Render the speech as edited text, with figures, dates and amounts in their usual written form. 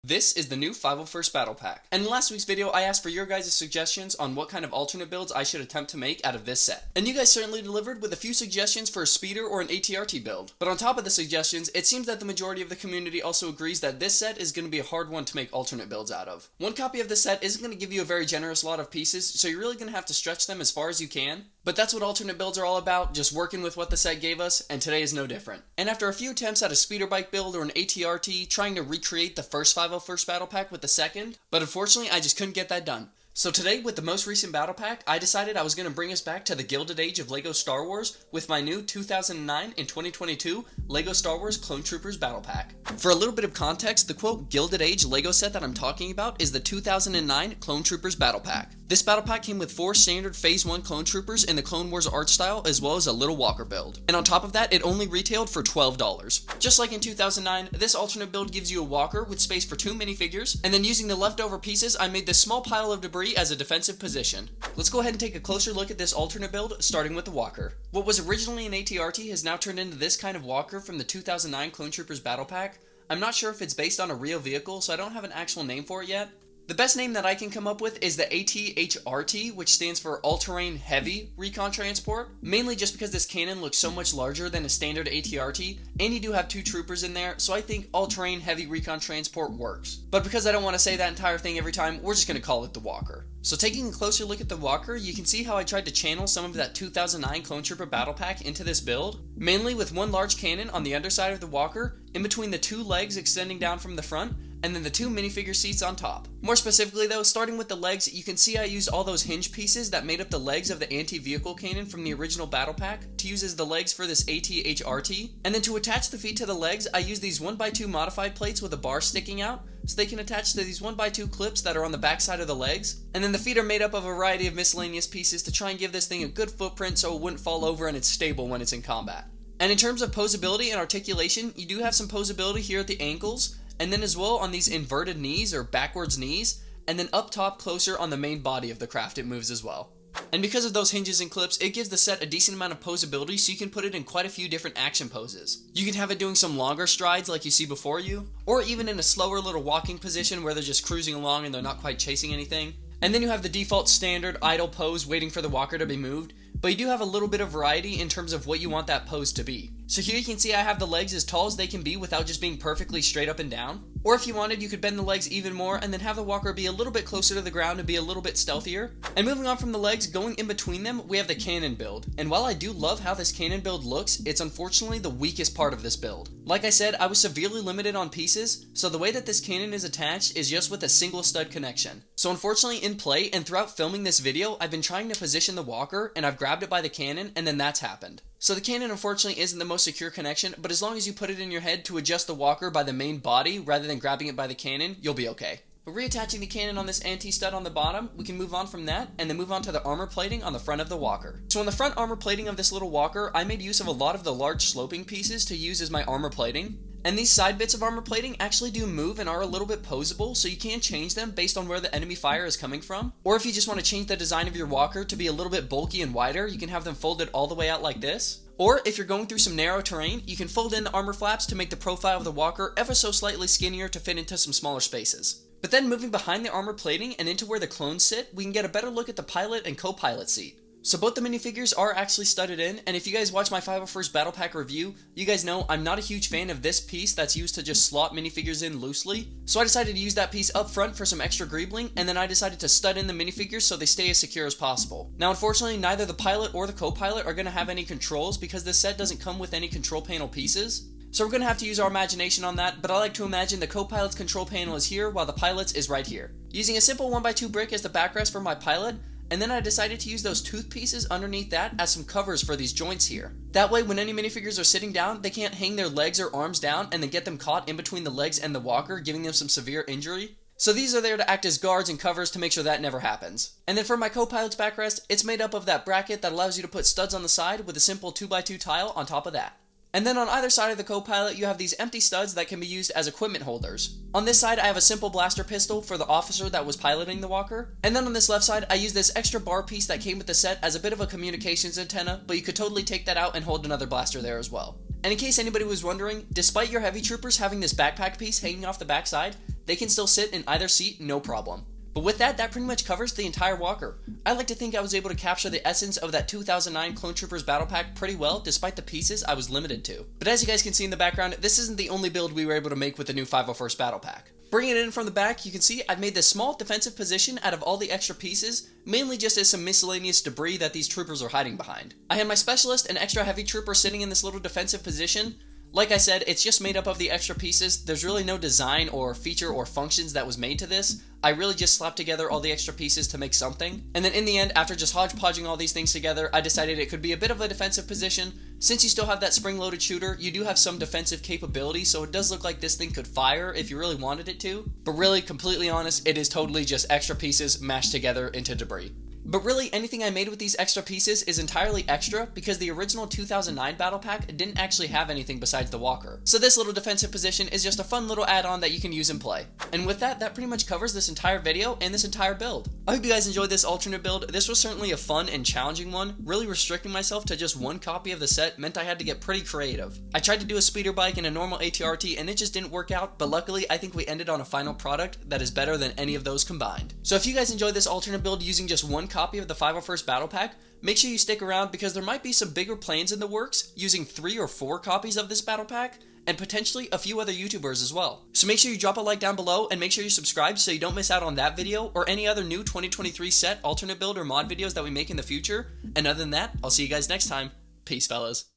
This is the new 501st Battle Pack, and in last week's video I asked for your guys' suggestions on what kind of alternate builds I should attempt to make out of this set. And you guys certainly delivered with a few suggestions for a speeder or an ATRT build. But on top of the suggestions, it seems that the majority of the community also agrees that this set is going to be a hard one to make alternate builds out of. One copy of this set isn't going to give you a very generous lot of pieces, so you're really going to have to stretch them as far as you can. But that's what alternate builds are all about, just working with what the set gave us, and today is no different. And after a few attempts at a speeder bike build or an ATRT, trying to recreate the first 501st Battle Pack with the second, but unfortunately I just couldn't get that done. So today, with the most recent battle pack, I decided I was going to bring us back to the Gilded Age of LEGO Star Wars with my new 2009 and 2022 LEGO Star Wars Clone Troopers Battle Pack. For a little bit of context, the quote Gilded Age LEGO set that I'm talking about is the 2009 Clone Troopers Battle Pack. This battle pack came with 4 standard Phase 1 Clone Troopers in the Clone Wars art style as well as a little walker build. And on top of that, it only retailed for $12. Just like in 2009, this alternate build gives you a walker with space for 2 minifigures, and then using the leftover pieces, I made this small pile of debris as a defensive position. Let's go ahead and take a closer look at this alternate build, starting with the walker. What was originally an ATRT has now turned into this kind of walker from the 2009 Clone Troopers Battle Pack. I'm not sure if it's based on a real vehicle, so I don't have an actual name for it yet. The best name that I can come up with is the ATHRT, which stands for All-Terrain Heavy Recon Transport, mainly just because this cannon looks so much larger than a standard ATRT, and you do have 2 troopers in there, so I think All-Terrain Heavy Recon Transport works. But because I don't want to say that entire thing every time, we're just going to call it the Walker. So taking a closer look at the Walker, you can see how I tried to channel some of that 2009 Clone Trooper Battle Pack into this build, mainly with one large cannon on the underside of the Walker, in between the 2 legs extending down from the front, and then the 2 minifigure seats on top. More specifically though, starting with the legs, you can see I used all those hinge pieces that made up the legs of the anti-vehicle cannon from the original battle pack to use as the legs for this ATHRT. And then to attach the feet to the legs, I used these 1x2 modified plates with a bar sticking out, so they can attach to these 1x2 clips that are on the back side of the legs. And then the feet are made up of a variety of miscellaneous pieces to try and give this thing a good footprint so it wouldn't fall over and it's stable when it's in combat. And in terms of posability and articulation, you do have some posability here at the ankles, and then as well on these inverted knees or backwards knees, and then up top closer on the main body of the craft it moves as well. And because of those hinges and clips, it gives the set a decent amount of posability, so you can put it in quite a few different action poses. You can have it doing some longer strides like you see before you, or even in a slower little walking position where they're just cruising along and they're not quite chasing anything. And then you have the default standard idle pose waiting for the walker to be moved, but you do have a little bit of variety in terms of what you want that pose to be. So here you can see I have the legs as tall as they can be without just being perfectly straight up and down. Or if you wanted, you could bend the legs even more and then have the walker be a little bit closer to the ground and be a little bit stealthier. And moving on from the legs, going in between them, we have the cannon build. And while I do love how this cannon build looks, it's unfortunately the weakest part of this build. Like I said, I was severely limited on pieces, so the way that this cannon is attached is just with a single stud connection. So unfortunately in play and throughout filming this video, I've been trying to position the walker and I've grabbed it by the cannon and then that's happened. So the cannon unfortunately isn't the most secure connection, but as long as you put it in your head to adjust the walker by the main body rather than grabbing it by the cannon, you'll be okay. But reattaching the cannon on this anti-stud on the bottom, we can move on from that and then move on to the armor plating on the front of the walker. So on the front armor plating of this little walker, I made use of a lot of the large sloping pieces to use as my armor plating. And these side bits of armor plating actually do move and are a little bit posable, so you can change them based on where the enemy fire is coming from. Or if you just want to change the design of your walker to be a little bit bulky and wider, you can have them folded all the way out like this. Or if you're going through some narrow terrain, you can fold in the armor flaps to make the profile of the walker ever so slightly skinnier to fit into some smaller spaces. But then moving behind the armor plating and into where the clones sit, we can get a better look at the pilot and co-pilot seat. So both the minifigures are actually studded in, and if you guys watch my 501st Battle Pack review, you guys know I'm not a huge fan of this piece that's used to just slot minifigures in loosely. So I decided to use that piece up front for some extra greebling, and then I decided to stud in the minifigures so they stay as secure as possible. Now unfortunately, neither the pilot or the co-pilot are going to have any controls because this set doesn't come with any control panel pieces. So we're going to have to use our imagination on that, but I like to imagine the co-pilot's control panel is here while the pilot's is right here. Using a simple 1x2 brick as the backrest for my pilot, and then I decided to use those tooth pieces underneath that as some covers for these joints here. That way when any minifigures are sitting down, they can't hang their legs or arms down and then get them caught in between the legs and the walker, giving them some severe injury. So these are there to act as guards and covers to make sure that never happens. And then for my co-pilot's backrest, it's made up of that bracket that allows you to put studs on the side with a simple 2x2 tile on top of that. And then on either side of the co-pilot, you have these empty studs that can be used as equipment holders. On this side, I have a simple blaster pistol for the officer that was piloting the walker. And then on this left side, I use this extra bar piece that came with the set as a bit of a communications antenna, but you could totally take that out and hold another blaster there as well. And in case anybody was wondering, despite your heavy troopers having this backpack piece hanging off the backside, they can still sit in either seat no problem. But with that pretty much covers the entire walker. I like to think I was able to capture the essence of that 2009 Clone Troopers battle pack pretty well, despite the pieces I was limited to. But as you guys can see in the background, this isn't the only build we were able to make with the new 501st battle pack. Bringing it in from the back, you can see I've made this small defensive position out of all the extra pieces, mainly just as some miscellaneous debris that these troopers are hiding behind. I had my specialist and extra heavy trooper sitting in this little defensive position. Like I said, it's just made up of the extra pieces. There's really no design or feature or functions that was made to this. I really just slapped together all the extra pieces to make something. And then in the end, after just hodgepodging all these things together, I decided it could be a bit of a defensive position. Since you still have that spring-loaded shooter, you do have some defensive capability, so it does look like this thing could fire if you really wanted it to. But really, completely honest, it is totally just extra pieces mashed together into debris. But really, anything I made with these extra pieces is entirely extra because the original 2009 battle pack didn't actually have anything besides the walker. So this little defensive position is just a fun little add-on that you can use and play. And with that pretty much covers this entire video and this entire build. I hope you guys enjoyed this alternate build. This was certainly a fun and challenging one. Really restricting myself to just one copy of the set meant I had to get pretty creative. I tried to do a speeder bike and a normal ATRT and it just didn't work out, but luckily I think we ended on a final product that is better than any of those combined. So if you guys enjoyed this alternate build using just one copy of the 501st battle pack, make sure you stick around because there might be some bigger plans in the works using 3 or 4 copies of this battle pack and potentially a few other YouTubers as well. So make sure you drop a like down below and make sure you subscribe so you don't miss out on that video or any other new 2023 set, alternate build, or mod videos that we make in the future. And other than that, I'll see you guys next time. Peace, fellas.